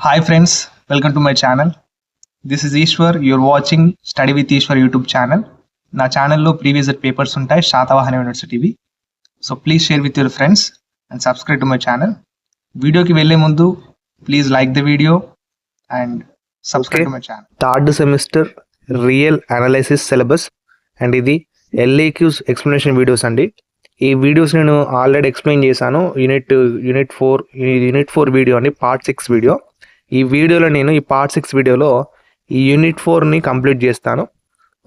Hi friends, welcome to my channel. This is Ishwar. You're watching Study with Ishwar YouTube channel. నా ఛానల్లో previous papers ఉంటాయి శాతవాహన యూనివర్సిటీవి. So please share with your friends and subscribe to my channel. వీడియోకి వెళ్ళే ముందు please like the video and subscribe to my channel. Third semester real analysis syllabus and ఇది LAQs explanation videos అండి. ఈ videos నేను already explain చేశాను. Unit 4 video అండి, part 6 video. ఈ వీడియోలో నేను ఈ పార్ట్ 6 వీడియోలో ఈ యూనిట్ 4ని కంప్లీట్ చేస్తాను.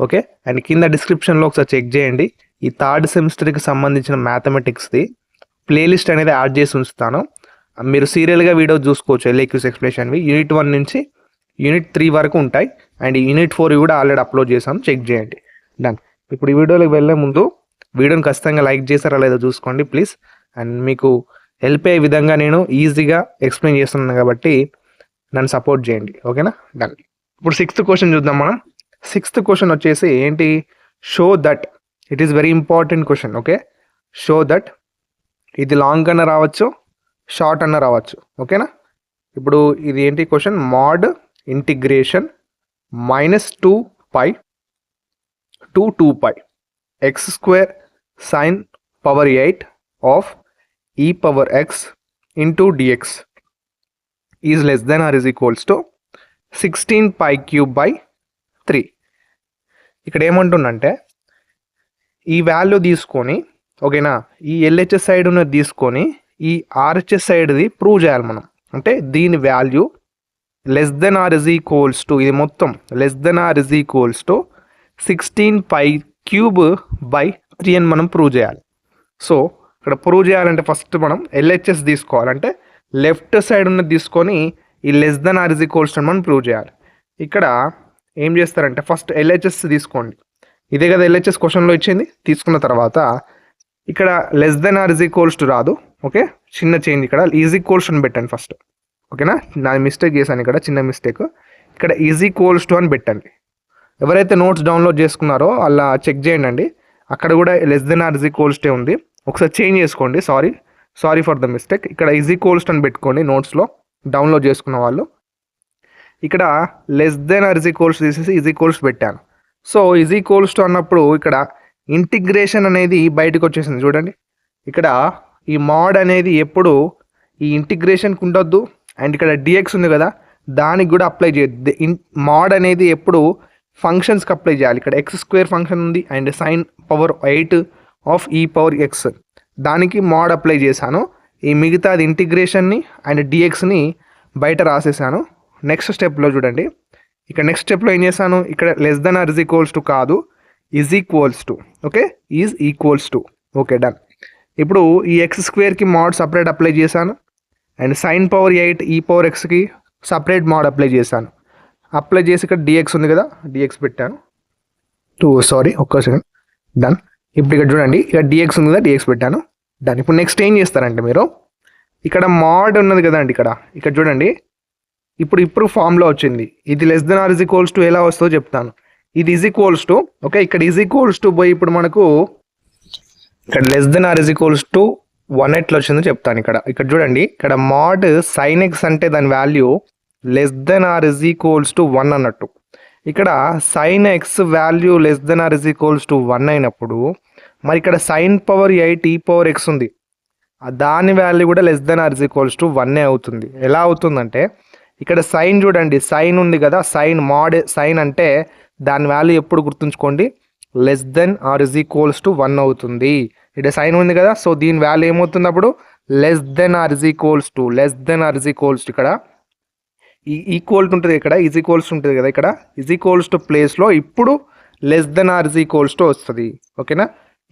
ఓకే, అండ్ కింద డిస్క్రిప్షన్లో ఒకసారి చెక్ చేయండి. ఈ థర్డ్ సెమిస్టర్కి సంబంధించిన మ్యాథమెటిక్స్ది ప్లేలిస్ట్ అనేది యాడ్ చేసి ఉంచుతాను. మీరు సీరియల్గా వీడియో చూసుకోవచ్చు. ఎల్ఏక్యూస్ ఎక్స్ప్లెనేషన్వి యూనిట్ 1 నుంచి యూనిట్ 3 వరకు ఉంటాయి. అండ్ యూనిట్ 4 కూడా ఆల్రెడీ అప్లోడ్ చేశాను, చెక్ చేయండి. డన్. ఇప్పుడు ఈ వీడియోలోకి వెళ్ళే ముందు వీడియోని ఖచ్చితంగా లైక్ చేస్తారా లేదో చూసుకోండి ప్లీజ్. అండ్ మీకు హెల్ప్ అయ్యే విధంగా నేను ఈజీగా ఎక్స్ప్లెయిన్ చేస్తున్నాను కాబట్టి నన్ను సపోర్ట్ చేయండి. ఓకేనా? డన్. ఇప్పుడు 6th క్వశ్చన్ చూద్దాం మనం. 6th క్వశ్చన్ వచ్చేసి ఏంటి? Show that. It is very important question. Okay, show that. ఇది లాంగ్ అన్న రావచ్చు, షార్ట్ అన్న రావచ్చు. ఓకేనా? ఇప్పుడు ఇది ఏంటి question? Mod integration -2π to 2π x² sin power 8 of e power x into dx is less than or is equals to 16π³ 3. ఇక్కడ ఏమంటుందంటే ఈ వాల్యూ తీసుకొని, ఓకేనా, ఈ ఎల్హెచ్ఎస్ సైడ్ ఉన్నది తీసుకొని ఈ ఆర్హెచ్ఎస్ సైడ్ది ప్రూవ్ చేయాలి మనం. అంటే దీని value less than or is equals to, ఇది మొత్తం less than or is equals to 16π³ అని మనం ప్రూవ్ చేయాలి. సో ఇక్కడ ప్రూవ్ చేయాలంటే ఫస్ట్ మనం ఎల్హెచ్ఎస్ తీసుకోవాలంటే లెఫ్ట్ సైడ్ ఉన్నది తీసుకొని ఈ less than or is equals అని మనం ప్రూవ్ చేయాలి. ఇక్కడ ఏం చేస్తారంటే ఫస్ట్ ఎల్హెచ్ఎస్ తీసుకోండి. ఇదే కదా ఎల్హెచ్ఎస్ క్వశ్చన్లో ఇచ్చింది. తీసుకున్న తర్వాత ఇక్కడ less than or is equals to రాదు. ఓకే, చిన్న చేంజ్ ఇక్కడ ఈజ్ ఈక్వల్స్ అని పెట్టండి ఫస్ట్. ఓకేనా, నా మిస్టేక్ చేశాను ఇక్కడ, చిన్న మిస్టేక్. ఇక్కడ ఈజ్ ఈక్వల్స్ టు అని పెట్టండి. ఎవరైతే నోట్స్ డౌన్లోడ్ చేసుకున్నారో అలా చెక్ చేయండి అండి. అక్కడ కూడా less than or is equals టే ఉంది. ఒకసారి చేంజ్ చేసుకోండి. Sorry for the mistake. ఇక్కడ ఈజ్ ఈక్వల్స్ అని పెట్టుకోండి నోట్స్లో డౌన్లోడ్ చేసుకున్న వాళ్ళు. ఇక్కడ less than or is equals తీసేసి ఈజ్ ఈక్వల్స్ పెట్టాను. సో ఈజ్ ఈక్వల్స్ టు అన్నప్పుడు ఇక్కడ ఇంటిగ్రేషన్ అనేది బయటకు వచ్చేసింది చూడండి. ఇక్కడ ఈ మాడ్ అనేది ఎప్పుడు ఈ ఇంటిగ్రేషన్కి ఉండొద్దు. అండ్ ఇక్కడ డిఎక్స్ ఉంది కదా, దానికి కూడా అప్లై చేయొద్దు. మాడ్ అనేది ఎప్పుడు ఫంక్షన్స్కి అప్లై చేయాలి. ఇక్కడ x² ఫంక్షన్ ఉంది and sin power 8 of e power x, దానికి మాడ్ అప్లై చేశాను. ఈ మిగతాది ఇంటిగ్రేషన్ని అండ్ డిఎక్స్ని బయట రాసేసాను. నెక్స్ట్ స్టెప్లో చూడండి. ఇక్కడ నెక్స్ట్ స్టెప్లో ఏం చేశాను? ఇక్కడ less than or is equals to కాదు, is equals to. Okay, is equals to. Okay, done. ఇప్పుడు ఈ x²కి మాడ్ సపరేట్ అప్లై చేశాను and sin power 8 e power xకి సపరేట్ మాడ్ అప్లై చేశాను. అప్లై చేసి ఇక్కడ డిఎక్స్ ఉంది కదా, డిఎక్స్ పెట్టాను. ఒక్క సెకండ్. డన్. ఇప్పుడు ఇక్కడ చూడండి, ఇక్కడ డిఎక్స్ ఉంది కదా, డిఎక్స్ పెట్టాను. డన్. ఇప్పుడు నెక్స్ట్ ఏం చేస్తారంటే మీరు ఇక్కడ మాడ్ ఉన్నది కదండి, ఇక్కడ చూడండి. ఇప్పుడు ఫామ్లో వచ్చింది. ఇది less than or is equals to ఎలా వస్తుందో చెప్తాను. ఇది ఈజ్ ఈక్వల్స్ టు, ఓకే, ఇక్కడ ఈజ్ ఈక్వల్స్ టు పోయి ఇప్పుడు మనకు ఇక్కడ less than or is equals to 1 ఎట్లా వచ్చిందో చెప్తాను. ఇక్కడ చూడండి, ఇక్కడ మాడ్ sin x అంటే దాని value less than or is equals to 1 అన్నట్టు. ఇక్కడ sin x value less than or is equals to 1 అయినప్పుడు మరి ఇక్కడ sin power 8 e power x ఉంది, దాని వాల్యూ కూడా less than or is equals to 1 అవుతుంది. ఎలా అవుతుందంటే ఇక్కడ సైన్ చూడండి, సైన్ ఉంది కదా, మాడ్ సైన్ అంటే దాని వాల్యూ ఎప్పుడు గుర్తుంచుకోండి, less than or is equals to 1 అవుతుంది. ఇక్కడ సైన్ ఉంది కదా, సో దీని వాల్యూ ఏమవుతుంది అప్పుడు less than or is equals to ఇక్కడ ఈ ఈక్వల్ ఉంటుంది, ఇక్కడ ఈజ్ ఈక్వల్స్ ఉంటుంది కదా, ఇక్కడ ఈజ్ ఈక్వల్స్ టు ప్లేస్లో ఇప్పుడు less than or is equals to వస్తుంది. ఓకేనా,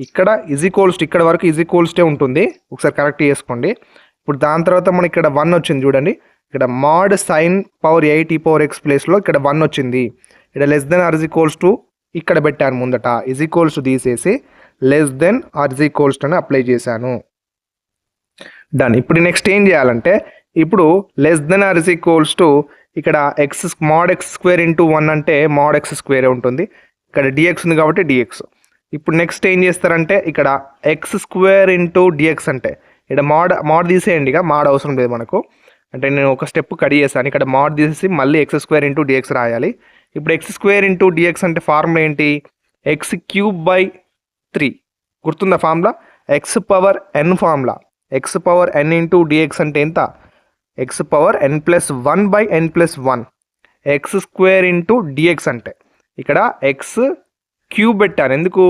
ఇక్కడ ఈజ్ ఈక్వల్స్ టు ఇక్కడ వరకు ఈజ్ ఈక్వల్స్ టే ఉంటుంది. ఒకసారి కరెక్ట్ చేసుకోండి. ఇప్పుడు దాని తర్వాత మనకి ఇక్కడ 1 వచ్చింది చూడండి. ఇక్కడ mod sin power 8 e power x ప్లేస్లో ఇక్కడ 1 వచ్చింది. ఇక్కడ less than or is equals to ఇక్కడ పెట్టాను ముందట, ఈజ్ ఈక్వల్స్ టు తీసేసి less than or is equals to అని అప్లై చేశాను. డన్. ఇప్పుడు నెక్స్ట్ ఏం చేయాలంటే ఇప్పుడు less than or is equals to ఇక్కడ మాడ్ x² ఇంటూ 1 అంటే మాడ్ x² ఉంటుంది. ఇక్కడ డిఎక్స్ ఉంది కాబట్టి డిఎక్స్. ఇప్పుడు నెక్స్ట్ ఏం చేస్తారంటే ఇక్కడ x² ఇంటూ డిఎక్స్ అంటే ఇక్కడ మాడ్ తీసేయండి, ఇక మాడ్ అవసరం లేదు మనకు. అంటే నేను ఒక స్టెప్ కట్ చేశాను. ఇక్కడ మాడ్ తీసేసి మళ్ళీ x² ఇంటూ dx రాయాలి. ఇప్పుడు x² ఇంటూ dx అంటే ఫార్ములా ఏంటి? x³/3 గుర్తుందా formula? x⁴n formula. x⁴n into dx అంటే ఎంత? x⁴n+1/n+1 x² ఇంటూ dx అంటే ఇక్కడ x³ పెట్టాను. ఎందుకు?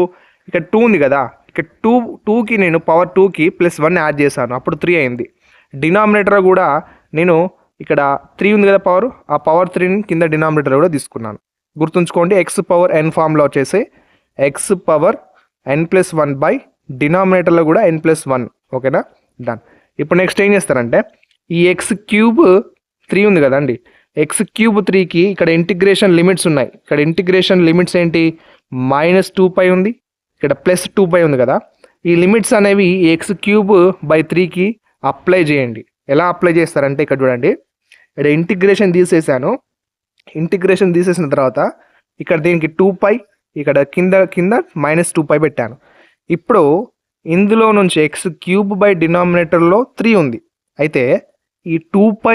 ఇక్కడ 2 ఉంది కదా, ఇక్కడ 2కి నేను పవర్ 2కి +1 యాడ్ చేశాను, అప్పుడు 3 అయింది. డినామినేటర్ కూడా నేను ఇక్కడ 3 ఉంది కదా పవర్, ఆ పవర్ 3ని కింద డినామినేటర్ కూడా తీసుకున్నాను. గుర్తుంచుకోండి, x⁴n ఫార్ములా వచ్చేసి x⁴n+1 బై డినామినేటర్లో కూడా n+1. ఓకేనా? డన్. ఇప్పుడు నెక్స్ట్ ఏం చేస్తారంటే ఈ x³ 3 ఉంది కదండి, x³ 3కి ఇక్కడ ఇంటిగ్రేషన్ లిమిట్స్ ఉన్నాయి. ఇక్కడ ఇంటిగ్రేషన్ లిమిట్స్ ఏంటి? -2π ఉంది, ఇక్కడ +2π ఉంది కదా. ఈ లిమిట్స్ అనేవి x³/3కి అప్లై చేయండి. ఎలా అప్లై చేస్తారంటే ఇక్కడ చూడండి, ఇక్కడ ఇంటిగ్రేషన్ తీసేసాను. ఇంటిగ్రేషన్ తీసేసిన తర్వాత ఇక్కడ దీనికి 2π, ఇక్కడ కింద -2π పెట్టాను. ఇప్పుడు ఇందులో నుంచి x³ డినామినేటర్లో 3 ఉంది. అయితే ఈ 2π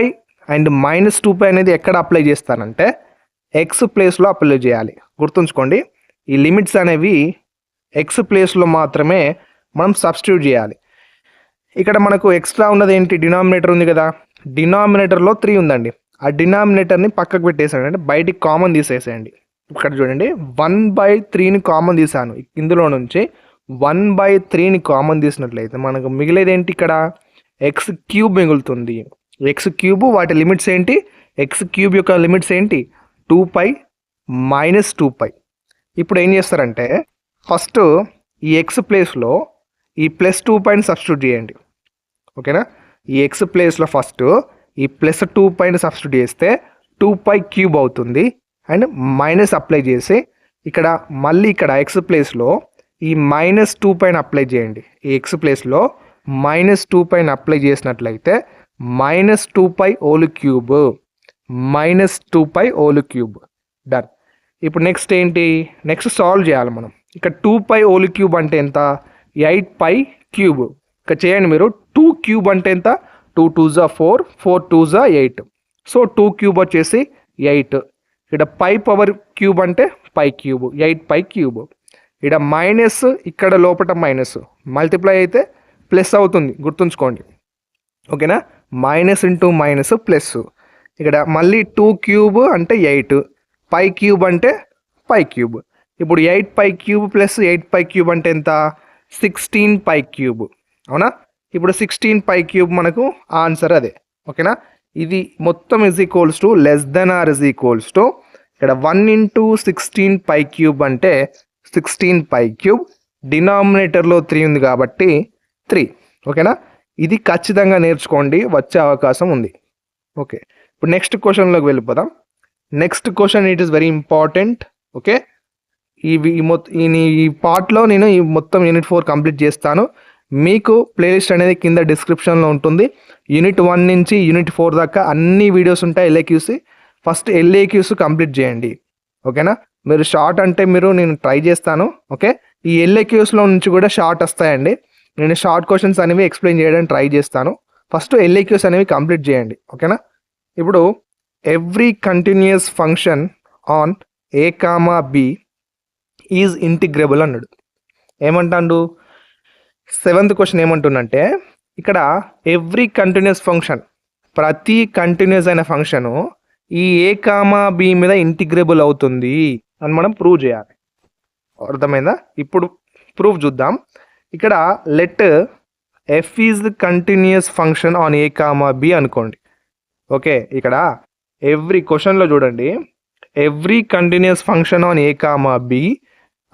అండ్ -2π అనేది ఎక్కడ అప్లై చేస్తానంటే x ప్లేస్లో అప్లై చేయాలి. గుర్తుంచుకోండి, ఈ లిమిట్స్ అనేవి x ప్లేస్లో మాత్రమే మనం సబ్స్టిట్యూట్ చేయాలి. ఇక్కడ మనకు ఎక్స్ట్రా ఉన్నది ఏంటి? డినామినేటర్ ఉంది కదా, డినామినేటర్లో 3 ఉందండి. ఆ డినామినేటర్ని పక్కకు పెట్టేసాడు, అంటే బయటికి కామన్ తీసేసేయండి. ఇక్కడ చూడండి, 1/3ని కామన్ తీసాను. ఇందులో నుంచి 1/3ని కామన్ తీసినట్లయితే మనకు మిగిలేది ఏంటి? ఇక్కడ x³ మిగులుతుంది. x³ వాటి లిమిట్స్ ఏంటి? x³ యొక్క లిమిట్స్ ఏంటి? 2π -2π. ఇప్పుడు ఏం చేస్తారంటే ఫస్ట్ ఈ x ప్లేస్లో ఈ +2πని సబ్స్టిట్యూట్ చేయండి. ఓకేనా? ఈ x ప్లేస్లో ఫస్ట్ ఈ +2πని సబ్స్టిట్యూట్ చేస్తే 2π³ అవుతుంది. అండ్ మైనస్ అప్లై చేసి ఇక్కడ మళ్ళీ ఇక్కడ x ప్లేస్లో ఈ -2πని అప్లై చేయండి. ఈ x ప్లేస్లో -2πని అప్లై చేసినట్లయితే -2π3 డన్. ఇప్పుడు నెక్స్ట్ ఏంటి? నెక్స్ట్ సాల్వ్ చేయాలి మనం. ఇక్కడ 2π3 అంటే ఎంత? 8π³. ఇక్కడ చేయండి మీరు. 2³ అంటే ఎంత? 2 2s 4, 4 2s 8. సో 2³ వచ్చేసి 8. ఇక్కడ π⁴³ అంటే π³, 8π³. ఇక్కడ మైనస్, ఇక్కడ లోపల మైనస్ మల్టిప్లై అయితే ప్లస్ అవుతుంది, గుర్తుంచుకోండి. ఓకేనా? Minus into minus plus. ఇక్కడ మళ్ళీ 2³ అంటే 8, π³ అంటే π³. ఇప్పుడు 8π³ ప్లస్ 8π³ అంటే ఎంత? 16π³. అవునా? ఇప్పుడు 16π³ మనకు ఆన్సర్ అదే. ఓకేనా? ఇది మొత్తం = <= ఇక్కడ 1 × 16π³ అంటే 16π³. డినామినేటర్లో 3 ఉంది కాబట్టి 3. ఓకేనా? ఇది ఖచ్చితంగా నేర్చుకోండి, వచ్చే అవకాశం ఉంది. ఓకే, ఇప్పుడు నెక్స్ట్ క్వశ్చన్లోకి వెళ్ళిపోదాం. Next question it is very important. Okay, ఈ పార్ట్లో నేను ఈ మొత్తం యూనిట్ 4 కంప్లీట్ చేస్తాను. మీకు ప్లేలిస్ట్ అనేది కింద డిస్క్రిప్షన్లో ఉంటుంది. యూనిట్ 1 నుంచి యూనిట్ 4 దాకా అన్ని వీడియోస్ ఉంటాయి. LAQs ఫస్ట్ LAQs కంప్లీట్ చేయండి. ఓకేనా? మీరు షార్ట్ అంటే నేను ట్రై చేస్తాను. ఓకే, ఈ LAQsలో నుంచి కూడా షార్ట్ వస్తాయండి. నేను షార్ట్ క్వశ్చన్స్ అనేవి ఎక్స్ప్లెయిన్ చేయడానికి ట్రై చేస్తాను. ఫస్ట్ LAQs అనేవి కంప్లీట్ చేయండి. ఓకేనా? ఇప్పుడు every continuous function on a, b is integrable అన్నాడు. ఏమంటాడు? 7th క్వశ్చన్ ఏమంటుందంటే ఇక్కడ ఎవ్రీ కంటిన్యూస్ ఫంక్షన్, ప్రతి కంటిన్యూస్ అయిన ఫంక్షను ఈ a, b మీద ఇంటిగ్రేబుల్ అవుతుంది అని మనం ప్రూవ్ చేయాలి. అర్థమైందా? ఇప్పుడు ప్రూఫ్ చూద్దాం. ఇక్కడ let f is the continuous function on a, b అనుకోండి. ఓకే, ఇక్కడ ఎవ్రీ క్వశ్చన్లో చూడండి, every continuous function on a, b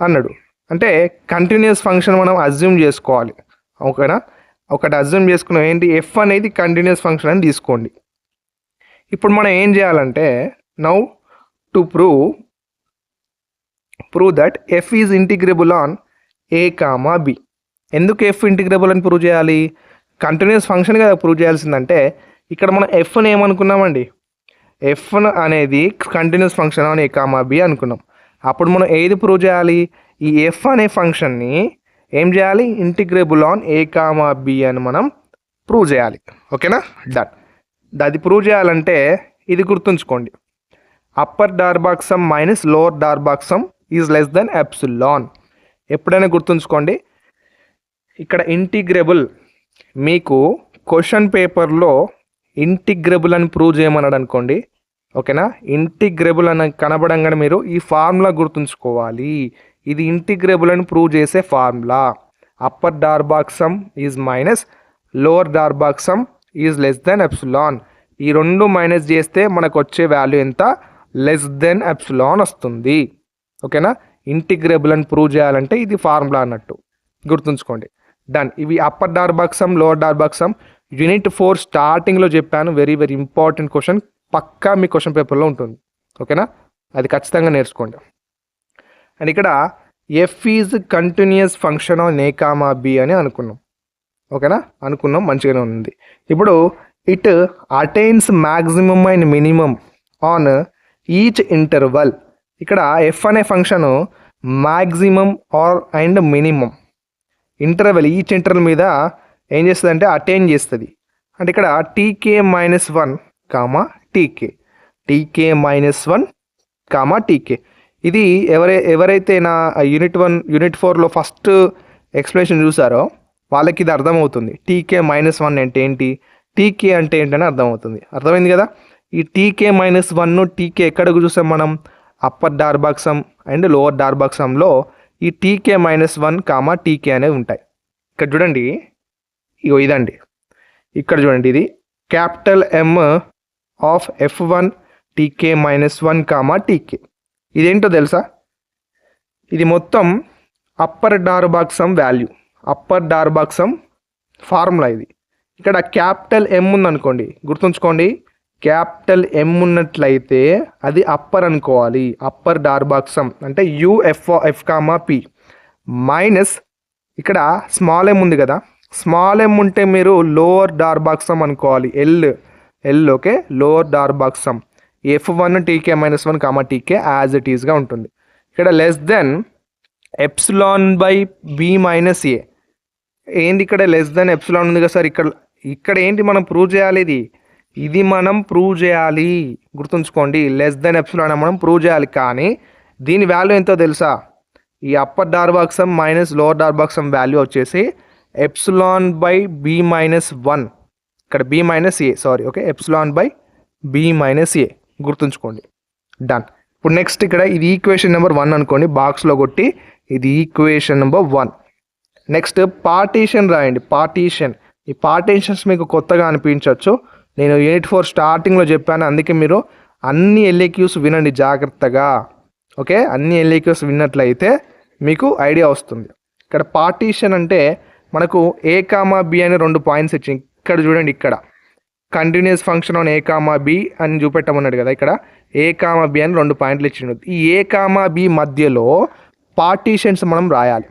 అన్నాడు. అంటే కంటిన్యూస్ ఫంక్షన్ మనం అజ్యూమ్ చేసుకోవాలి. ఓకేనా? ఒకటి అజ్యూమ్ చేసుకున్నాం ఏంటి? f అనేది కంటిన్యూస్ ఫంక్షన్ అని తీసుకోండి. ఇప్పుడు మనం ఏం చేయాలంటే now to prove that f is integrable on a, b. ఎందుకు f ఇంటిగ్రేబుల్ అని ప్రూవ్ చేయాలి? కంటిన్యూస్ ఫంక్షన్ కదా ప్రూవ్ చేయాల్సిందంటే ఇక్కడ మనం fని ఏమనుకున్నామండి? f అనేది continuous function on a, b అనుకున్నాం. అప్పుడు మనం ఏది ప్రూవ్ చేయాలి? ఈ f అనే ఫంక్షన్ని ఏం చేయాలి? ఇంటిగ్రేబుల్ ఆన్ a, b అని మనం ప్రూవ్ చేయాలి. ఓకేనా? డన్. అది ప్రూవ్ చేయాలంటే ఇది గుర్తుంచుకోండి, upper Darboux sum minus lower Darboux sum is less than epsilon. ఎప్పుడైనా గుర్తుంచుకోండి, ఇక్కడ ఇంటిగ్రేబుల్ మీకు క్వశ్చన్ పేపర్లో ఇంటిగ్రేబుల్ అని ప్రూవ్ చేయమన్నాడు అనుకోండి, ఓకేనా, ఇంటిగ్రేబుల్ అని కనబడంగానే మీరు ఈ ఫార్ములా గుర్తుంచుకోవాలి. ఇది ఇంటిగ్రేబుల్ అని ప్రూవ్ చేసే formula. Upper Darboux sum is minus lower Darboux sum is less than epsilon. ఈ రెండు మైనస్ చేస్తే మనకు వచ్చే వాల్యూ ఎంత? లెస్ దెన్ ఎప్సిలాన్ వస్తుంది. ఓకేనా, ఇంటిగ్రేబుల్ అని ప్రూవ్ చేయాలంటే ఇది ఫార్ములా అన్నట్టు గుర్తుంచుకోండి. డన్. ఇవి upper Darboux sum lower Darboux sum unit 4 స్టార్టింగ్లో చెప్పాను. వెరీ వెరీ ఇంపార్టెంట్ క్వశ్చన్, పక్కా మీ క్వశ్చన్ పేపర్లో ఉంటుంది. ఓకేనా, అది ఖచ్చితంగా నేర్చుకోండి. అండ్ ఇక్కడ f is continuous function on A comma b అని అనుకున్నాం. ఓకేనా, అనుకున్నాం, మంచిగానే ఉంది. ఇప్పుడు it attains maximum and minimum on each interval. ఇక్కడ ఎఫ్ అనే function maximum or and minimum interval, each interval మీద ఏం చేస్తుంది అంటే అటైన్ చేస్తుంది. అంటే ఇక్కడ టీకే -1 కామా టీకే, టీకే -1 కామా టీకే. ఇది ఎవరైతే నా యూనిట్ 1 యూనిట్ 4లో ఫస్ట్ ఎక్స్ప్లెనేషన్ చూసారో వాళ్ళకి ఇది అర్థమవుతుంది. టీకే -1 అంటే ఏంటి, టీకే అంటే ఏంటని అర్థమవుతుంది. అర్థమైంది కదా. ఈ టీకే -1 టీకే ఎక్కడ చూసాం మనం? అప్పర్ డార్బాక్సమ్ అండ్ లోవర్ డార్బాక్సమ్లో ఈ టీకే -1 కామా టీకే అనేవి ఉంటాయి. ఇక్కడ చూడండి, ఇగో ఇదండి, ఇక్కడ చూడండి, ఇది capital M of F1 t k -1 comma t k. ఇదేంటో తెలుసా? ఇది మొత్తం upper Darboux sum value, upper Darboux sum formula ఇది. ఇక్కడ క్యాపిటల్ ఎమ్ ఉందనుకోండి, గుర్తుంచుకోండి, క్యాపిటల్ ఎమ్ ఉన్నట్లయితే అది అప్పర్ అనుకోవాలి. అప్పర్ డార్బాక్సమ్ అంటే ఎఫ్ కామా పి మైనస్ ఇక్కడ స్మాల్ ఎమ్ ఉంది కదా, స్మాల్ ఎమ్ ఉంటే మీరు లోవర్ డార్బాక్సమ్ అనుకోవాలి. L okay, lower Darboux sum F1 t k -1 comma t k as it ఈస్గా ఉంటుంది. ఇక్కడ less than epsilon by b minus a. ఏంటి ఇక్కడ లెస్ దెన్ ఎప్సిలాన్ ఉంది కదా సార్, ఇక్కడ ఏంటి మనం ప్రూవ్ చేయాలి? ఇది మనం ప్రూవ్ చేయాలి, గుర్తుంచుకోండి. లెస్ దెన్ ఎప్సిలాన్ మనం ప్రూవ్ చేయాలి. కానీ దీని వాల్యూ ఎంతో తెలుసా? ఈ upper Darboux sum minus lower Darboux sum value వచ్చేసి ఎప్సిలాన్ బై బి -1, ఇక్కడ b minus a, sorry, okay, epsilon by b minus a, గుర్తుంచుకోండి. డన్. ఇప్పుడు నెక్స్ట్ ఇక్కడ ఇది ఈక్వేషన్ నెంబర్ 1 అనుకోండి, బాక్స్లో కొట్టి ఇది ఈక్వేషన్ నెంబర్ 1. నెక్స్ట్ పార్టీషన్ రాయండి, పార్టీషన్. ఈ పార్టీషన్స్ మీకు కొత్తగా అనిపించవచ్చు, నేను యూనిట్ 4 స్టార్టింగ్లో చెప్పాను, అందుకే మీరు అన్ని ఎల్ఏక్యూస్ వినండి జాగ్రత్తగా. ఓకే, అన్ని ఎల్ఏక్యూస్ విన్నట్లయితే మీకు ఐడియా వస్తుంది. ఇక్కడ పార్టీషన్ అంటే మనకు ఏ కామా బి అనే 2 పాయింట్స్ ఇచ్చింది. ఇక్కడ చూడండి, ఇక్కడ continuous function on A comma b అని చూపెట్టమన్నాడు కదా, ఇక్కడ ఏ కామా బి అని 2 పాయింట్లు ఇచ్చిండు. ఈ ఏ కామా బి మధ్యలో పార్టీషన్స్ మనం రాయాలి.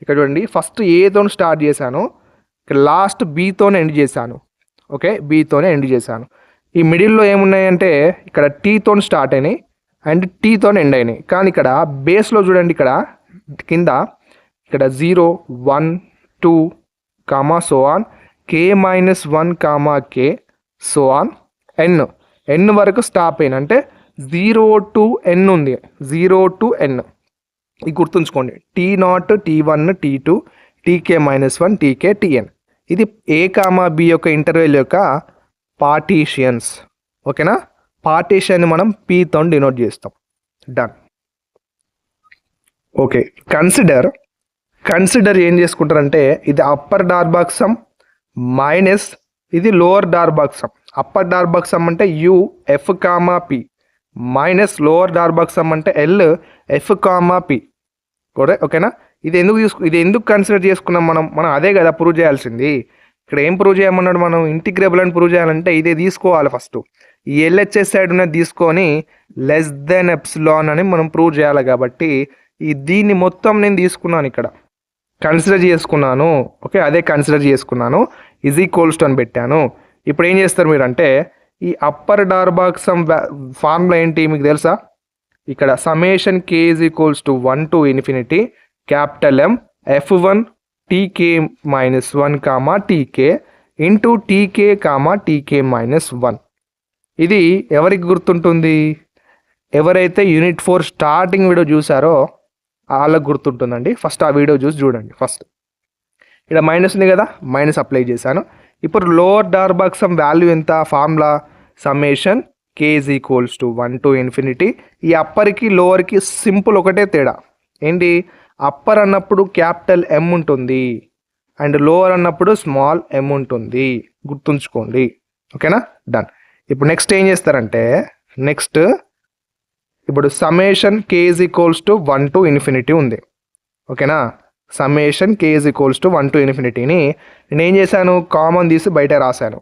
ఇక్కడ చూడండి, ఫస్ట్ ఏతో స్టార్ట్ చేశాను, ఇక్కడ లాస్ట్ బీతోనే ఎండ్ చేశాను. ఓకే, బీతోనే ఎండ్ చేశాను. ఈ మిడిల్లో ఏమున్నాయంటే ఇక్కడ టీతో స్టార్ట్ అయినాయి అండ్ టీతో ఎండ్ అయినాయి. కానీ ఇక్కడ బేస్లో చూడండి, ఇక్కడ కింద ఇక్కడ 0, 1, 2 comma so on, k -1 comma k so on, n వరకు స్టాప్ అయిన, అంటే 0 to n ఉంది, 0 to n. ఇది గుర్తుంచుకోండి, T0, T1, T2, టీకే -1, టీకే, Tn. ఇది ఏ కామా బి యొక్క ఇంటర్వెల్ యొక్క పార్టీషియన్స్. ఓకేనా, పార్టీషన్ మనం పీతో డినోట్ చేస్తాం. డన్. ఓకే, కన్సిడర్ ఏం చేసుకుంటారంటే ఇది అప్పర్ డార్బాక్సమ్ మైనస్ ఇది లోవర్ డార్బాక్సమ్. అప్పర్ డార్బాక్సమ్ అంటే U F comma P minus lower Darboux sum అంటే ఎల్ ఎఫ్ కామా పి. ఓకేనా, ఇది ఎందుకు కన్సిడర్ చేసుకున్నాం మనం అదే కదా ప్రూవ్ చేయాల్సింది. ఇక్కడ ఏం ప్రూవ్ చేయమన్నాడు, మనం ఇంటిగ్రేబుల్ అని ప్రూవ్ చేయాలంటే ఇదే తీసుకోవాలి. ఫస్ట్ ఈ ఎల్హెచ్ఎస్ సైడ్ ఉన్నది తీసుకొని లెస్ దెన్ ఎప్సిలాన్ అని మనం ప్రూవ్ చేయాలి. కాబట్టి దీన్ని మొత్తం నేను తీసుకున్నాను, ఇక్కడ కన్సిడర్ చేసుకున్నాను. ఓకే, అదే కన్సిడర్ చేసుకున్నాను, ఈజ్ ఈక్వల్స్ టు అని పెట్టాను. ఇప్పుడు ఏం చేస్తారు మీరు అంటే ఈ అప్పర్ డార్బాక్సమ్ ఫార్ములా ఏంటి మీకు తెలుసా? ఇక్కడ summation K is equals to 1 to infinity capital M F1 t k -1 comma TK into TK comma TK minus 1. ఇది ఎవరికి గుర్తుంటుంది? ఎవరైతే యూనిట్ 4 స్టార్టింగ్ వీడియో చూసారో వాళ్ళకి గుర్తుంటుందండి. ఫస్ట్ ఆ వీడియో చూసి చూడండి. ఫస్ట్ ఇక్కడ మైనస్ ఉంది కదా, మైనస్ అప్లై చేశాను. ఇప్పుడు లోవర్ డార్బాక్సమ్ వాల్యూ ఎంత? Formula summation k is equals to 1 to infinity. ఈ అప్పర్కి లోవర్కి సింపుల్ ఒకటే తేడా ఏంటి? అప్పర్ అన్నప్పుడు క్యాపిటల్ M ఉంటుంది అండ్ లోవర్ అన్నప్పుడు స్మాల్ m ఉంటుంది, గుర్తుంచుకోండి. ఓకేనా? డన్. ఇప్పుడు నెక్స్ట్ ఏం చేస్తారంటే నెక్స్ట్ ఇప్పుడు summation k is equals to 1 to infinity ఉంది. ఓకేనా? Summation k is equals to 1 to ఇన్ఫినిటీని నేను ఏం చేశాను? కామన్ తీసి బయట రాశాను.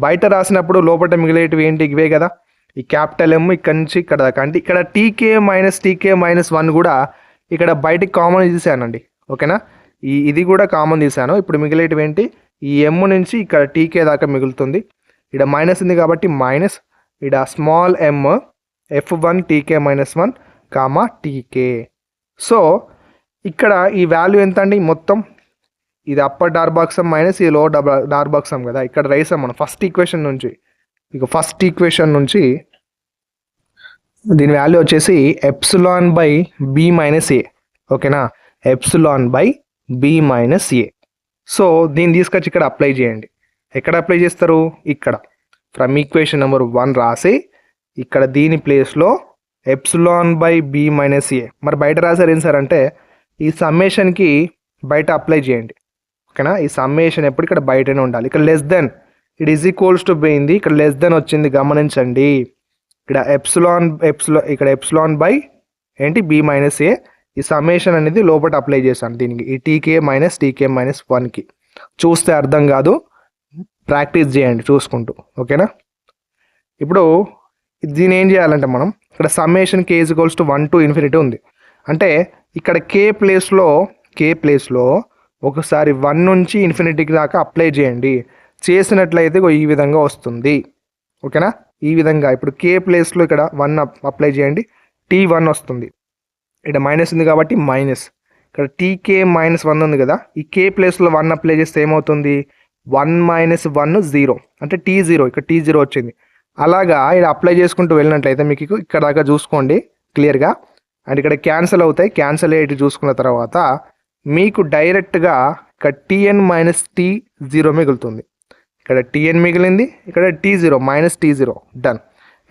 బయట రాసినప్పుడు లోపల మిగిలేటివి ఏంటి? ఇవే కదా, ఈ క్యాపిటల్ M ఇక్కడ నుంచి ఇక్కడ దాకా. అంటే ఇక్కడ టీకే మైనస్ 1 కూడా ఇక్కడ బయటికి కామన్ తీసానండి. ఓకేనా? ఇది కూడా కామన్ తీసాను. ఇప్పుడు మిగిలేటివి ఏంటి? ఈ M నుంచి ఇక్కడ టీకే దాకా మిగులుతుంది. ఇక్కడ మైనస్ ఉంది కాబట్టి మైనస్, ఇక్కడ స్మాల్ m f1 టీకే మైనస్ 1 కామా టీకే. సో ఇక్కడ ఈ వాల్యూ ఎంత అండి? మొత్తం ఇది అప్పర్ డార్బాక్సమ్ మైనస్ ఈ లోవర్ డార్బాక్సమ్ కదా, ఇక్కడ రైసాం మనం ఫస్ట్ ఈక్వేషన్ నుంచి. ఇక ఫస్ట్ ఈక్వేషన్ నుంచి దీని వాల్యూ వచ్చేసి epsilon by b minus a. ఓకేనా? Epsilon by b minus a. So దీన్ని తీసుకొచ్చి ఇక్కడ అప్లై చేయండి. ఎక్కడ అప్లై చేస్తారు? ఇక్కడ ఫ్రమ్ ఈక్వేషన్ నెంబర్ 1 రాసి ఇక్కడ దీని ప్లేస్లో ఎప్సిలాన్ బై బి మైనస్ ఏ. మరి బయట రాశారు ఏం సార్ అంటే ఈ సమ్మేషన్కి బయట అప్లై చేయండి. ఓకేనా? ఈ సమ్మేషన్ ఎప్పుడు ఇక్కడ బయటనే ఉండాలి. ఇక్కడ less then, it is equals to పోయింది, ఇక్కడ లెస్ దెన్ వచ్చింది, గమనించండి. ఇక్కడ ఇక్కడ ఎప్సిలాన్ బై ఏంటి? బి మైనస్ ఏ. ఈ సమ్మేషన్ అనేది లోపల అప్లై చేశాను దీనికి, ఈ టీకే మైనస్ 1కి. చూస్తే అర్థం కాదు, ప్రాక్టీస్ చేయండి చూసుకుంటూ. ఓకేనా? ఇప్పుడు దీన్ని ఏం చేయాలంటే మనం ఇక్కడ summation k is equals to 1 to infinity ఉంది. అంటే ఇక్కడ k ప్లేస్లో ఒకసారి 1 నుంచి ఇన్ఫినిటీకి దాకా అప్లై చేయండి. చేసినట్లయితే ఈ విధంగా వస్తుంది. ఓకేనా? ఈ విధంగా ఇప్పుడు k ప్లేస్లో ఇక్కడ 1 అప్లై చేయండి, t1 వస్తుంది. ఇక్కడ మైనస్ ఉంది కాబట్టి మైనస్, ఇక్కడ టీకే మైనస్ 1 ఉంది కదా, ఈ k ప్లేస్లో 1 అప్లై చేస్తే ఏమవుతుంది? 1 మైనస్ 1 0, అంటే t0, ఇక్కడ t0 వచ్చింది. అలాగా ఇక్కడ అప్లై చేసుకుంటూ వెళ్ళినట్లయితే మీకు ఇక్కడ దాకా చూసుకోండి క్లియర్గా. అండ్ ఇక్కడ క్యాన్సిల్ అవుతాయి, క్యాన్సిల్ అయ్యేటి చూసుకున్న తర్వాత మీకు డైరెక్ట్గా ఇక్కడ tn మైనస్ t0 మిగులుతుంది. ఇక్కడ tn మిగిలింది, ఇక్కడ t0 మైనస్ t0. డన్.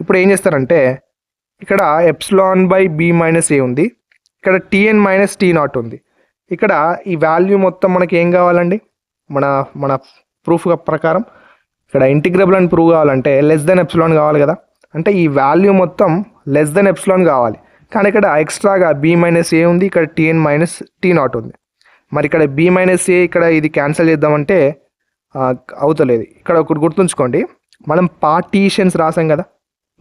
ఇప్పుడు ఏం చేస్తారంటే ఇక్కడ ఎప్సిలాన్ బై బి మైనస్ ఏ ఉంది, ఇక్కడ tn మైనస్ t0 ఉంది. ఇక్కడ ఈ వాల్యూ మొత్తం మనకి ఏం కావాలండి? మన ప్రూఫ్ ప్రకారం ఇక్కడ ఇంటిగ్రబుల్ అని ప్రూవ్ కావాలంటే లెస్ దెన్ ఎప్సిలాన్ కావాలి కదా. అంటే ఈ వాల్యూ మొత్తం లెస్ దెన్ ఎప్సిలాన్ కావాలి. కానీ ఇక్కడ ఎక్స్ట్రాగా బి మైనస్ ఏ ఉంది, ఇక్కడ tn మైనస్ t0 ఉంది. మరి ఇక్కడ బి మైనస్ ఏ ఇక్కడ ఇది క్యాన్సిల్ చేద్దామంటే అవుతలేదు. ఇక్కడ ఒకటి గుర్తుంచుకోండి, మనం పార్టీషన్స్ రాసాం కదా,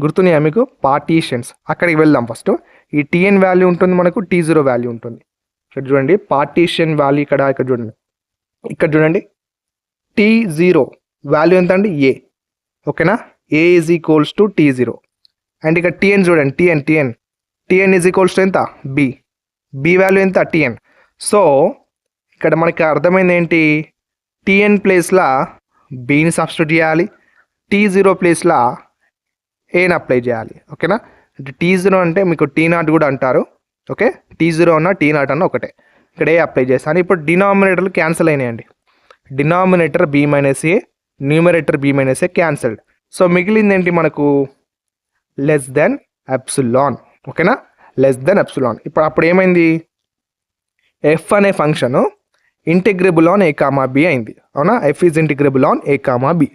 గుర్తున్నాయా మీకు? పార్టీషన్స్. అక్కడికి వెళ్దాం. ఫస్ట్ ఈ tn వాల్యూ ఉంటుంది, మనకు t0 వాల్యూ ఉంటుంది. ఇక్కడ చూడండి పార్టీషన్ వాల్యూ, ఇక్కడ చూడండి, ఇక్కడ చూడండి t0 వాల్యూ ఎంత అండి? ఏ. ఓకేనా? A is equals to t0. And ఇక్కడ tn చూడండి, tn ఈజ్ ఈక్వల్స్ టు ఎంత? బి వాల్యూ ఎంత? tn. సో ఇక్కడ మనకి అర్థమైంది ఏంటి? tn ప్లేస్లో బీని సబ్స్టిట్యూట్ చేయాలి, t0 ప్లేస్లో ఏని అప్లై చేయాలి. ఓకేనా? అంటే t0 అంటే మీకు t0 కూడా అంటారు. ఓకే, t0 అన్న t0 అన్న ఒకటే. ఇక్కడ ఏ అప్లై చేస్తాను. ఇప్పుడు డినామినేటర్లు క్యాన్సిల్ అయినాయండి. Denominator B minus A, numerator B minus A cancelled. So మిగిలింది ఏంటి మనకు? Less than epsilon. ఓకేనా? Less than epsilon. ఇప్పుడు అప్పుడు ఏమైంది? ఎఫ్ అనే function integrable on A comma B అయింది. అవునా? F is integrable on A comma B.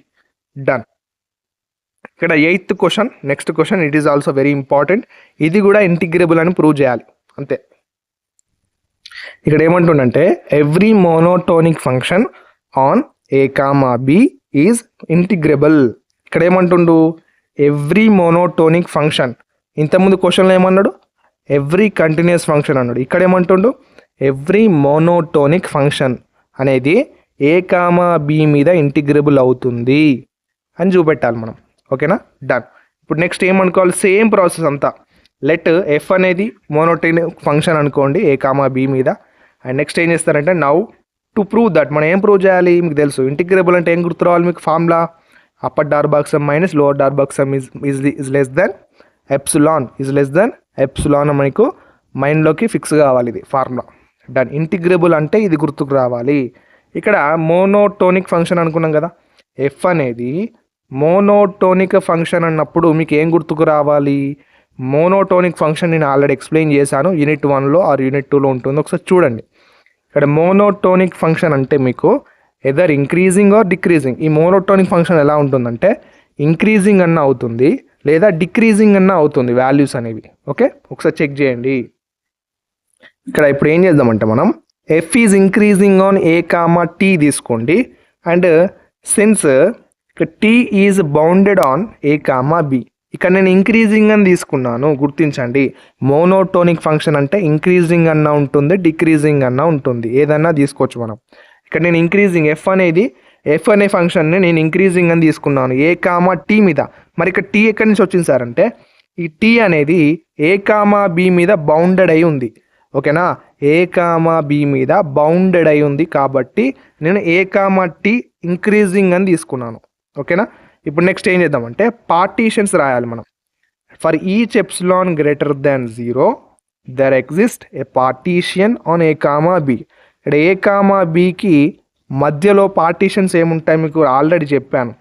Done. ఇక్కడ 8th question, next question, it is also very important. ఇది కూడా ఇంటిగ్రబుల్ అని ప్రూవ్ చేయాలి అంతే. ఇక్కడ ఏమంటుండంటే every monotonic function on A comma B is integrable. ఇక్కడ ఏమంటుండు? Every monotonic function. ఇంతకుముందు క్వశ్చన్లో ఏమన్నాడు? ఎవ్రీ కంటిన్యూస్ ఫంక్షన్ అన్నాడు. ఇక్కడ ఏమంటుండు? ఎవ్రీ మోనోటోనిక్ ఫంక్షన్ అనేది ఏ కామా బి మీద ఇంటిగ్రబుల్ అవుతుంది అని చూపెట్టాలి మనం. ఓకేనా? డన్. ఇప్పుడు నెక్స్ట్ ఏమనుకోవాలి? సేమ్ ప్రాసెస్ అంతా. లెట్ ఎఫ్ అనేది మోనోటోనిక్ ఫంక్షన్ అనుకోండి ఏ కామా బి మీద. అండ్ నెక్స్ట్ ఏం చేస్తారంటే నౌ టు ప్రూవ్ దట్ మనం ఏం ప్రూవ్ చేయాలి, మీకు తెలుసు ఇంటిగ్రేబుల్ అంటే ఏం గుర్తు రావాలి మీకు formula, upper Darboux sum minus lower Darboux sum is less than epsilon, is less than epsilon మనకు మైండ్లోకి ఫిక్స్ కావాలి, ఇది ఫార్ములా. డన్. ఇంటిగ్రేబుల్ అంటే ఇది గుర్తుకు రావాలి. ఇక్కడ మోనోటోనిక్ ఫంక్షన్ అనుకున్నాం కదా, ఎఫ్ అనేది మోనోటోనిక్ ఫంక్షన్ అన్నప్పుడు మీకు ఏం గుర్తుకు రావాలి, మోనోటోనిక్ ఫంక్షన్ నేను ఆల్రెడీ ఎక్స్ప్లెయిన్ చేశాను, యూనిట్ 1లో ఆర్ యూనిట్ 2లో ఉంటుంది, ఒకసారి చూడండి. ఇక్కడ మోనోటోనిక్ ఫంక్షన్ అంటే మీకు ఎదర్ ఇంక్రీజింగ్ ఆర్ డిక్రీజింగ్. ఈ మోనోటోనిక్ ఫంక్షన్ ఎలా ఉంటుందంటే ఇంక్రీజింగ్ అన్న అవుతుంది లేదా డిక్రీజింగ్ అన్న అవుతుంది వాల్యూస్ అనేవి. ఓకే, ఒకసారి చెక్ చేయండి. ఇక్కడ ఇప్పుడు ఏం చేద్దామంటే మనం f is increasing on A comma t తీసుకోండి, అండ్ సిన్స్ ఇక్కడ t is bounded on A comma b. ఇక్కడ నేను ఇంక్రీజింగ్ అని తీసుకున్నాను, గుర్తించండి. మోనోటోనిక్ ఫంక్షన్ అంటే ఇంక్రీజింగ్ అన్న ఉంటుంది, డిక్రీజింగ్ అన్న ఉంటుంది, ఏదన్నా తీసుకోవచ్చు మనం. ఇక్కడ నేను ఇంక్రీజింగ్ ఎఫ్ అనే ఫంక్షన్ని నేను ఇంక్రీజింగ్ అని తీసుకున్నాను ఏ కామా టీ మీద. మరి ఇక్కడ టీ ఎక్కడి నుంచి వచ్చింది సార్ అంటే ఈ టీ అనేది ఏ కామా బి మీద బౌండెడ్ అయి ఉంది. ఓకేనా, ఏ కామా బి మీద బౌండెడ్ అయి ఉంది కాబట్టి నేను ఏ కామా టీ ఇంక్రీజింగ్ అని తీసుకున్నాను. ఓకేనా, ఇప్పుడు నెక్స్ట్ ఏం చేద్దామంటే పార్టీషన్స్ రాయాలి మనం. For each epsilon greater than 0 there exist a partition on A comma b. ఇక్కడ ఏ కామా బికి మధ్యలో పార్టీషన్స్ ఏముంటాయి మీకు ఆల్రెడీ చెప్పాను,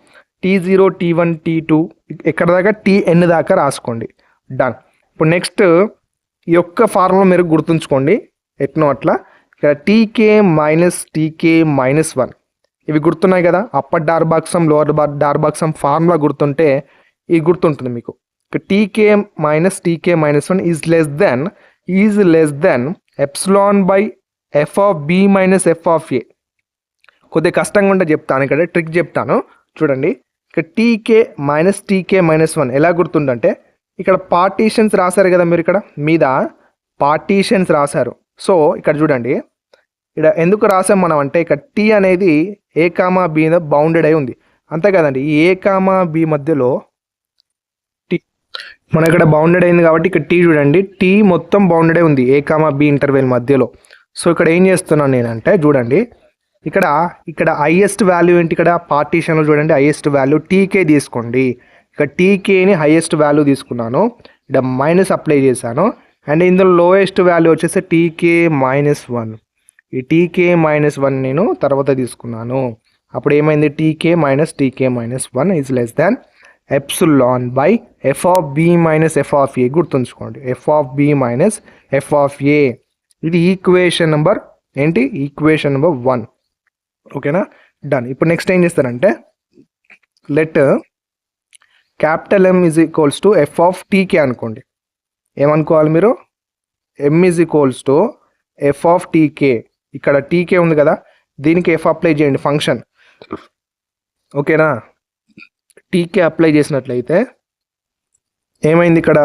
T0 T1 T2 ఎక్కడ దాకా TN దాకా రాసుకోండి. డన్. ఇప్పుడు నెక్స్ట్ ఈ యొక్క ఫార్ములా మీరు గుర్తుంచుకోండి ఎట్నో అట్లా. ఇక్కడ టీకే మైనస్ 1 ఇవి గుర్తున్నాయి కదా, upper Darboux sum lower Darboux sum formula గుర్తుంటే ఇది గుర్తుంటుంది మీకు. T k minus 1 is less than epsilon by F of B minus F of A. కొద్దిగా కష్టంగా ఉంటే చెప్తాను, ఇక్కడ ట్రిక్ చెప్తాను చూడండి. ఇక్కడ టీకే మైనస్ 1 ఎలా గుర్తుందంటే ఇక్కడ పార్టీషన్స్ రాశారు కదా మీరు, ఇక్కడ మీద పార్టీషన్స్ రాశారు. సో ఇక్కడ చూడండి, ఇక్కడ ఎందుకు రాసాం మనం అంటే ఇక్కడ టీ అనేది ఏ కామా బి మీద బౌండెడ్ అయి ఉంది, అంతే కదండి. ఈ ఏ కామా బి మధ్యలో టీ మన ఇక్కడ బౌండెడ్ అయింది కాబట్టి ఇక్కడ టీ చూడండి, టీ మొత్తం బౌండెడ్ అయి ఉంది ఏ కామా బి ఇంటర్వెల్ మధ్యలో. సో ఇక్కడ ఏం చేస్తున్నాను నేనంటే చూడండి, ఇక్కడ హైయెస్ట్ వాల్యూ ఏంటి, ఇక్కడ పార్టీషన్లో చూడండి హైయెస్ట్ వాల్యూ టీకే తీసుకోండి. ఇక్కడ టీకేని హైయెస్ట్ వాల్యూ తీసుకున్నాను, ఇక్కడ మైనస్ అప్లై చేశాను, అండ్ ఇందులో లోయెస్ట్ వాల్యూ వచ్చేసి టీకే మైనస్ 1. ఈ టీకే మైనస్ 1 నేను తర్వాత తీసుకున్నాను. అప్పుడు ఏమైంది, t k minus 1 is less than epsilon by F of B minus F of A. గుర్తుంచుకోండి, F of B minus F of A. ఇది ఈక్వేషన్ నెంబర్ 1. ఓకేనా, డన్. ఇప్పుడు నెక్స్ట్ ఏం చేస్తారంటే let capital M is equals to F of t k అనుకోండి. ఏమనుకోవాలి మీరు, M is equals to F of t k. ఇక్కడ టీకే ఉంది కదా, దీనికి ఎఫ్ అప్లై చేయండి ఫంక్షన్. ఓకేనా, టీకే అప్లై చేసినట్లయితే ఏమైంది, ఇక్కడ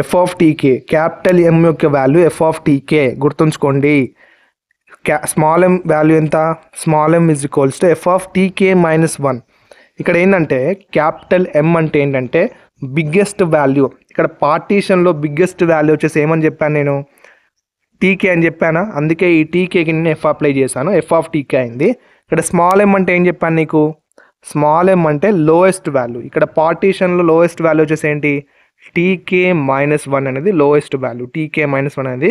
F of TK capital M యొక్క వాల్యూ ఎఫ్ ఆఫ్ టీకే. గుర్తుంచుకోండి, స్మాల్ m వాల్యూ ఎంత, small m is equals to F of TK minus 1. ఇక్కడ ఏంటంటే క్యాపిటల్ M అంటే ఏంటంటే బిగ్గెస్ట్ వాల్యూ. ఇక్కడ పార్టీషన్లో బిగ్గెస్ట్ వాల్యూ వచ్చేసి ఏమని చెప్పాను నేను, టీకే అని చెప్పానా, అందుకే ఈ టీకేకి నేను ఎఫ్ అప్లై చేశాను, ఎఫ్ ఆఫ్ టీకే అయింది. ఇక్కడ స్మాల్ m అంటే ఏం చెప్పాను నీకు, స్మాల్ m అంటే లోయెస్ట్ వాల్యూ. ఇక్కడ పార్టీషన్లో లోయెస్ట్ వాల్యూ వచ్చేసి ఏంటి, టీకే మైనస్ 1 అనేది లోయెస్ట్ వాల్యూ. టీకే మైనస్ 1 అనేది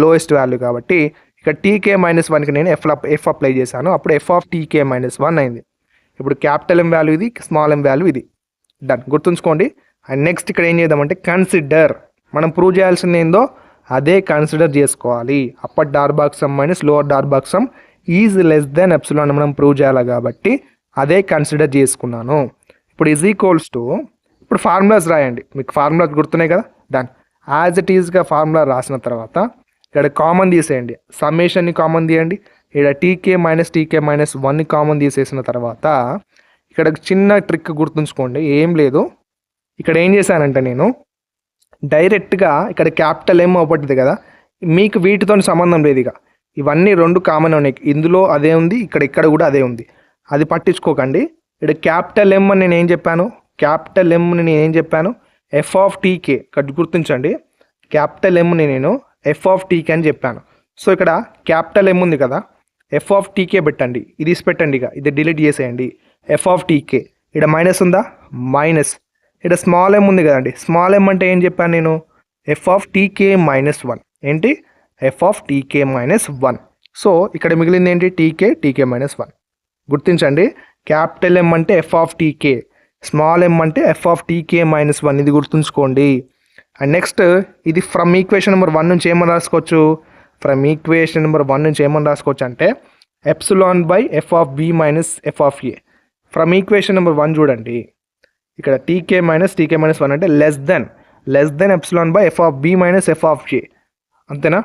లోయెస్ట్ వాల్యూ కాబట్టి ఇక్కడ టీకే మైనస్ 1కి నేను ఎఫ్ అప్లై చేశాను, అప్పుడు ఎఫ్ ఆఫ్ టీకే మైనస్ 1 అయింది. ఇప్పుడు క్యాపిటల్ M వాల్యూ ఇది, స్మాల్ m వాల్యూ ఇది. డన్, గుర్తుంచుకోండి. అండ్ నెక్స్ట్ ఇక్కడ ఏం చేద్దామంటే కన్సిడర్, మనం ప్రూవ్ చేయాల్సింది ఏందో అదే కన్సిడర్ చేసుకోవాలి. Upper Darboux sum minus lower Darboux sum is less than epsilon మనం ప్రూవ్ చేయాలి కాబట్టి అదే కన్సిడర్ చేసుకున్నాను. ఇప్పుడు ఈజ్ ఈక్వల్స్ టు, ఇప్పుడు ఫార్ములాస్ రాయండి, మీకు ఫార్ములాస్ గుర్తున్నాయి కదా. డన్, యాజ్ ఇట్ ఈజ్గా ఫార్ములా రాసిన తర్వాత ఇక్కడ కామన్ తీసేయండి, సమ్మేషన్ని కామన్ తీయండి. ఇక్కడ టీకే మైనస్ 1ని కామన్ తీసేసిన తర్వాత ఇక్కడ చిన్న ట్రిక్ గుర్తుంచుకోండి, ఏం లేదు. ఇక్కడ ఏం చేశానంటే నేను డైరెక్ట్గా ఇక్కడ క్యాపిటల్ M అవుపడుతుంది కదా, మీకు వీటితో సంబంధం లేదు. ఇక ఇవన్నీ 2 కామన్ ఉన్నాయి, ఇందులో అదే ఉంది, ఇక్కడ కూడా అదే ఉంది, అది పట్టించుకోకండి. ఇక్కడ క్యాపిటల్ M అని నేను ఏం చెప్పాను, ఎఫ్ ఆఫ్ టీకే. ఇక్కడ గుర్తించండి, క్యాపిటల్ Mని నేను ఎఫ్ ఆఫ్ టీకే అని చెప్పాను. సో ఇక్కడ క్యాపిటల్ M ఉంది కదా, ఎఫ్ ఆఫ్ టీకే పెట్టండి, ఇది పెట్టండి, ఇక ఇది డిలీట్ చేసేయండి. ఎఫ్ ఆఫ్ టీకే ఇక్కడ మైనస్ ఉందా, మైనస్. ఇక్కడ స్మాల్ ఎమ్ ఉంది కదండి, స్మాల్ ఎమ్ అంటే ఏం చెప్పాను నేను, ఎఫ్ ఆఫ్ టీకే మైనస్ 1. ఏంటి, F of TK minus 1. So ఇక్కడ మిగిలింది ఏంటి, టీకే మైనస్ 1. గుర్తించండి, క్యాపిటల్ ఎమ్ అంటే ఎఫ్ ఆఫ్ టీకే, స్మాల్ ఎమ్ అంటే ఎఫ్ ఆఫ్ టీకే మైనస్ 1. ఇది గుర్తుంచుకోండి. అండ్ నెక్స్ట్ ఇది ఫ్రమ్ ఈక్వేషన్ నెంబర్ 1 నుంచి ఏమని రాసుకోవచ్చు, ఫ్రమ్ ఈక్వేషన్ నెంబర్ 1 నుంచి ఏమని రాసుకోవచ్చు అంటే epsilon by F of B minus F of A. From equation number 1 చూడండి, ఇక్కడ టీకే మైనస్ 1 అంటే less than epsilon by F of B minus F of A. అంతేనా.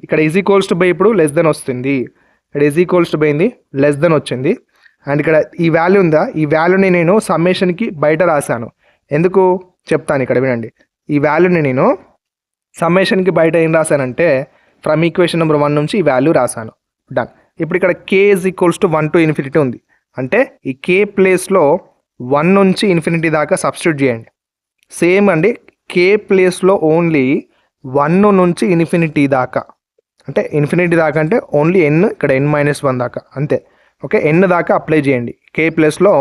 ఇక్కడ ఈజ్ ఈక్వల్స్ టు బై ఇప్పుడు లెస్ దెన్ వస్తుంది, ఇక్కడ is equals to by అయింది, less than వచ్చింది. అండ్ ఇక్కడ ఈ వాల్యూ ఉందా, ఈ వాల్యూని నేను సమ్మేషన్కి బయట రాశాను. ఎందుకు చెప్తాను, ఇక్కడ వినండి. ఈ వాల్యూని నేను సమ్మేషన్కి బయట ఏం రాశానంటే ఫ్రమ్ ఈక్వేషన్ నెంబర్ 1 నుంచి ఈ వాల్యూ రాశాను. డన్. ఇప్పుడు ఇక్కడ K is equals to 1 to infinity ఉంది, అంటే ఈ కే ప్లేస్లో 1 నుంచి ఇన్ఫినిటీ దాకా సబ్స్టిట్యూట్ చేయండి. సేమ్ అండి, కే ప్లేస్లో ఓన్లీ 1 నుంచి ఇన్ఫినిటీ దాకా, అంటే ఇన్ఫినిటీ దాకా అంటే ఓన్లీ ఎన్, ఇక్కడ n-1 దాకా అంతే. ఓకే, ఎన్ దాకా అప్లై చేయండి. కే ప్లేస్లో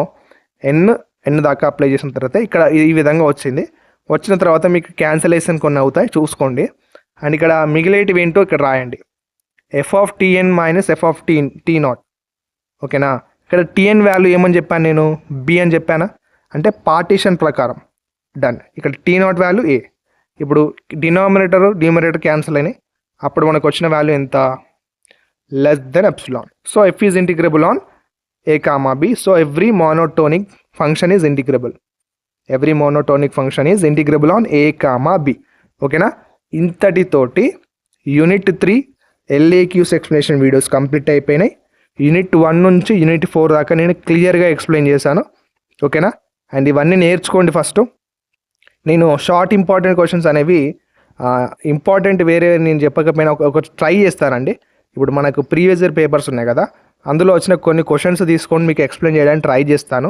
ఎన్ దాకా అప్లై చేసిన తర్వాత ఇక్కడ ఈ విధంగా వచ్చింది. వచ్చిన తర్వాత మీకు క్యాన్సలేషన్ కొన్ని అవుతాయి, చూసుకోండి. అండ్ ఇక్కడ మిగిలేటివి ఏంటో ఇక్కడ రాయండి, f of t n minus F of t naught. ఓకేనా. ఇక్కడ టీఎన్ వాల్యూ ఏమని చెప్పాను నేను, బి అని చెప్పానా, అంటే పార్టీషన్ ప్రకారం. డన్. ఇక్కడ టీ నాట్ వాల్యూ ఏ. ఇప్పుడు డినామినేటర్ క్యాన్సిల్ అయినాయి, అప్పుడు మనకు వచ్చిన వాల్యూ ఎంత, less than epsilon. So F is integrable on A comma B. So every monotonic function is integrable, every monotonic function is integrable on A comma B. ఓకేనా. ఇంతటితోటి unit 3 LAQs explanation videos complete అయిపోయినాయి. Unit 1 నుంచి unit 4 దాకా నేను క్లియర్గా explain చేశాను. ఓకేనా. And ఇవన్నీ నేర్చుకోండి. ఫస్ట్ నేను షార్ట్ ఇంపార్టెంట్ క్వశ్చన్స్ అనేవి ఇంపార్టెంట్ వేరే నేను చెప్పకపోయినా ఒక ట్రై చేస్తానండి. ఇప్పుడు మనకు ప్రీవియస్ ఇయర్ పేపర్స్ ఉన్నాయి కదా, అందులో వచ్చిన కొన్ని క్వశ్చన్స్ తీసుకొని మీకు ఎక్స్ప్లెయిన్ చేయడానికి ట్రై చేస్తాను.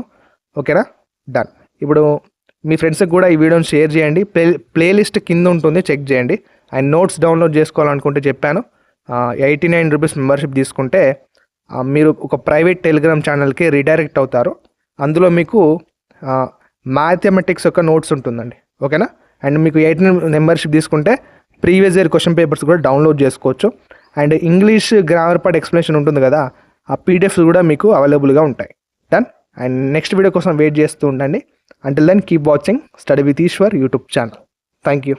ఓకేనా. డన్. ఇప్పుడు మీ ఫ్రెండ్స్కి కూడా ఈ వీడియోని షేర్ చేయండి. ప్లేలిస్ట్ కింద ఉంటుంది, చెక్ చేయండి. అండ్ నోట్స్ డౌన్లోడ్ చేసుకోవాలనుకుంటే చెప్పాను, 89 రూపీస్ మెంబర్షిప్ తీసుకుంటే మీరు ఒక ప్రైవేట్ టెలిగ్రామ్ ఛానల్కి రీడైరెక్ట్ అవుతారు. అందులో మీకు మ్యాథమెటిక్స్ యొక్క నోట్స్ ఉంటుందండి. ఓకేనా. అండ్ మీకు 89 మెంబర్షిప్ తీసుకుంటే ప్రీవియస్ ఇయర్ క్వశ్చన్ పేపర్స్ కూడా డౌన్లోడ్ చేసుకోవచ్చు. And English grammar part explanation ఉంటుంది కదా, ఆ పీడిఎఫ్స్ కూడా మీకు అవైలబుల్గా ఉంటాయి. డన్. అండ్ నెక్స్ట్ వీడియో కోసం వెయిట్ చేస్తూ ఉండండి. Until then, keep watching Study with Ishwar YouTube channel. Thank you.